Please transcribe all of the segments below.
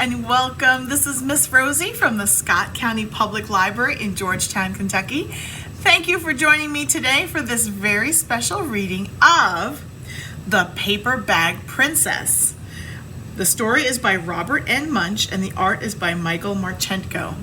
and welcome. This is Miss Rosie from the Scott County Public Library in Georgetown, Kentucky. Thank you for joining me today for this very special reading of The Paper Bag Princess. The story is by Robert N. Munsch and the art is by Michael Marchenko.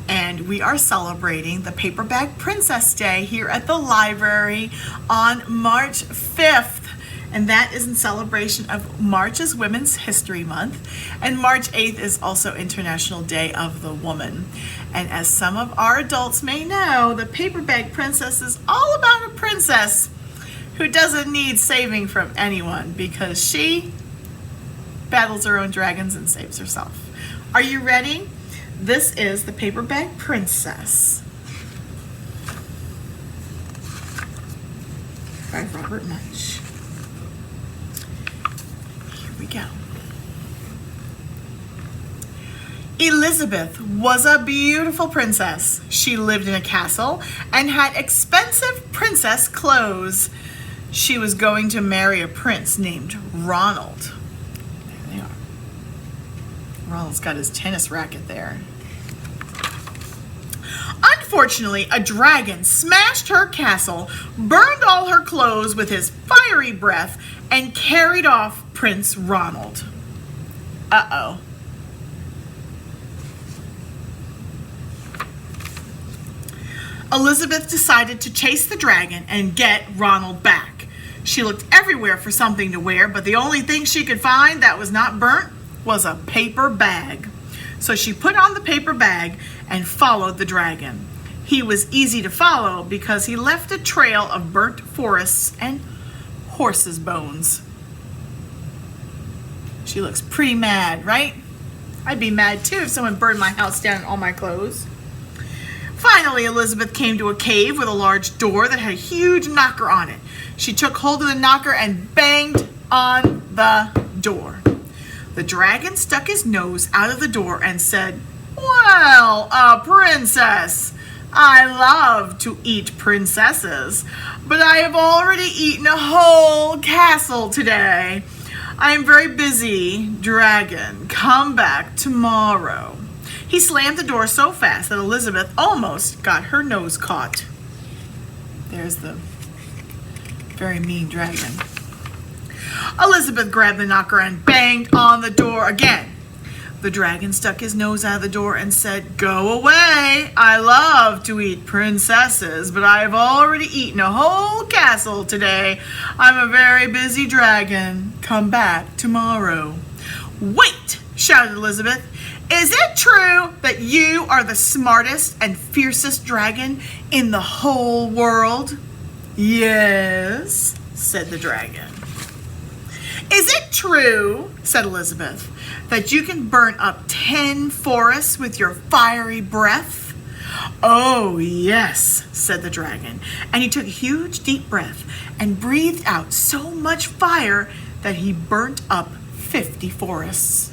And we are celebrating the Paper Bag Princess Day here at the library on March 5th. And that is in celebration of March is Women's History Month. And March 8th is also International Day of the Woman. And as some of our adults may know, the Paper Bag Princess is all about a princess who doesn't need saving from anyone because she battles her own dragons and saves herself. Are you ready? This is the Paper Bag Princess by Robert Munsch. Here we go. Elizabeth was a beautiful princess. She lived in a castle and had expensive princess clothes. She was going to marry a prince named Ronald. There they are. Ronald's got his tennis racket there. Unfortunately, a dragon smashed her castle, burned all her clothes with his fiery breath, and carried off Prince Ronald. Uh-oh. Elizabeth decided to chase the dragon and get Ronald back. She looked everywhere for something to wear, but the only thing she could find that was not burnt was a paper bag. So she put on the paper bag and followed the dragon. He was easy to follow because he left a trail of burnt forests and horses' bones. She looks pretty mad, right? I'd be mad too if someone burned my house down and all my clothes. Finally, Elizabeth came to a cave with a large door that had a huge knocker on it. She took hold of the knocker and banged on the door. The dragon stuck his nose out of the door and said, "Well, a princess. I love to eat princesses, but I have already eaten a whole castle today. I am very busy, dragon. Come back tomorrow." He slammed the door so fast that Elizabeth almost got her nose caught. There's the very mean dragon. Elizabeth grabbed the knocker and banged on the door again. The dragon stuck his nose out of the door and said, "Go away. I love to eat princesses, but I have already eaten a whole castle today. I'm a very busy dragon. Come back tomorrow." "Wait!" shouted Elizabeth. "Is it true that you are the smartest and fiercest dragon in the whole world?" "Yes," said the dragon. "Is it true," said Elizabeth, "that you can burn up 10 forests with your fiery breath?" "Oh, yes," said the dragon, and he took a huge deep breath and breathed out so much fire that he burnt up 50 forests.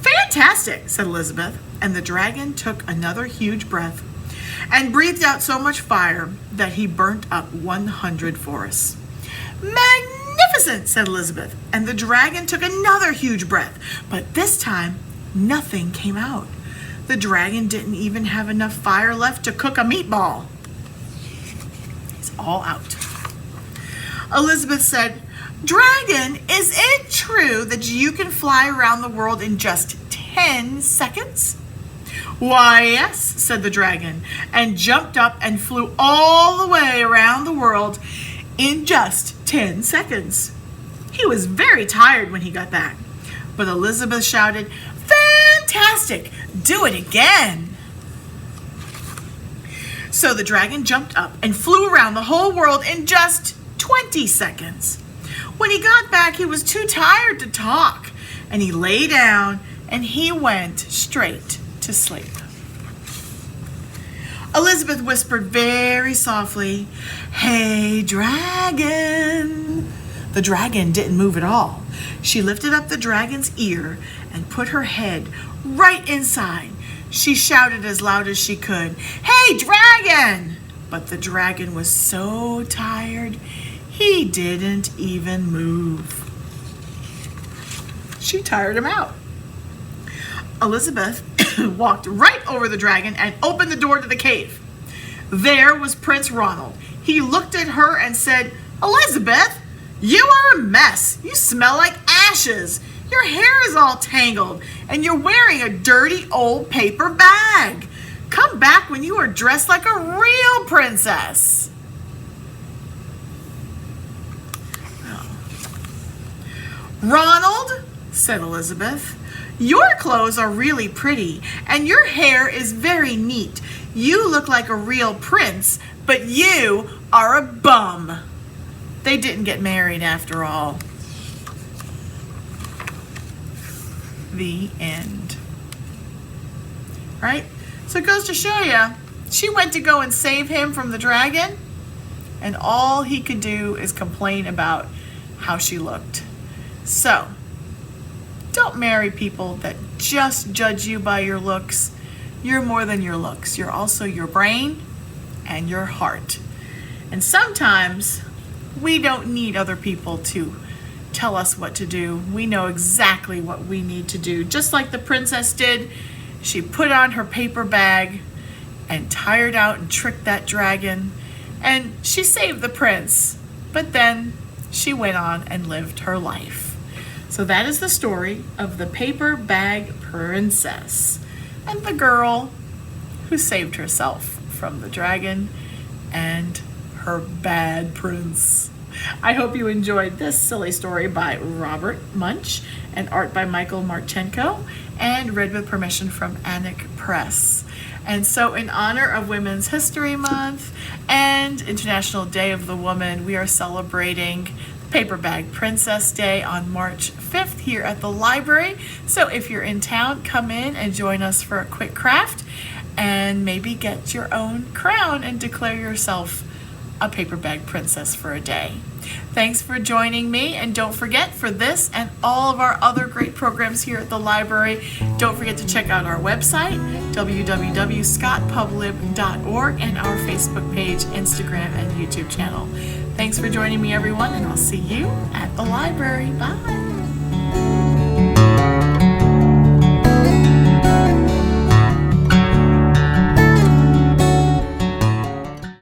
"Fantastic," said Elizabeth, and the dragon took another huge breath and breathed out so much fire that he burnt up 100 forests. "Magnificent," said Elizabeth, and the dragon took another huge breath, but this time nothing came out. The dragon didn't even have enough fire left to cook a meatball. It's all out. Elizabeth said, "Dragon, is it true that you can fly around the world in just 10 seconds?" "Why, yes," said the dragon, and jumped up and flew all the way around the world in just 10 seconds. He was very tired when he got back, but Elizabeth shouted, "Fantastic! Do it again!" So the dragon jumped up and flew around the whole world in just 20 seconds. When he got back, he was too tired to talk, and he lay down and he went straight to sleep. Elizabeth whispered very softly, "Hey, dragon." The dragon didn't move at all. She lifted up the dragon's ear and put her head right inside. She shouted as loud as she could, "Hey, dragon!" But the dragon was so tired, He didn't even move. She tired him out. Elizabeth walked right over the dragon and opened the door to the cave. There was Prince Ronald. He looked at her and said, "Elizabeth, you are a mess. You smell like ashes. Your hair is all tangled, and you're wearing a dirty old paper bag. Come back when you are dressed like a real princess." "Ronald," said Elizabeth, "your clothes are really pretty, and your hair is very neat. You look like a real prince, but you are a bum." They didn't get married after all. The end. Right? So it goes to show you, she went to go and save him from the dragon, and all he could do is complain about how she looked. So, don't marry people that just judge you by your looks. You're more than your looks. You're also your brain and your heart. And sometimes we don't need other people to tell us what to do. We know exactly what we need to do. Just like the princess did, she put on her paper bag and tired out and tricked that dragon, and she saved the prince. But then she went on and lived her life. So that is the story of the paper bag princess and the girl who saved herself from the dragon and her bad prince. I hope you enjoyed this silly story by Robert Munsch and art by Michael Marchenko, and read with permission from Anik Press. And so in honor of Women's History Month and International Day of the Woman, we are celebrating Paper Bag Princess Day on March 5th here at the library. So if you're in town, come in and join us for a quick craft and maybe get your own crown and declare yourself a paper bag princess for a day. Thanks for joining me, and don't forget, for this and all of our other great programs here at the library, don't forget to check out our website, www.scottpublib.org, and our Facebook page, Instagram, and YouTube channel. Thanks for joining me, everyone, and I'll see you at the library. Bye.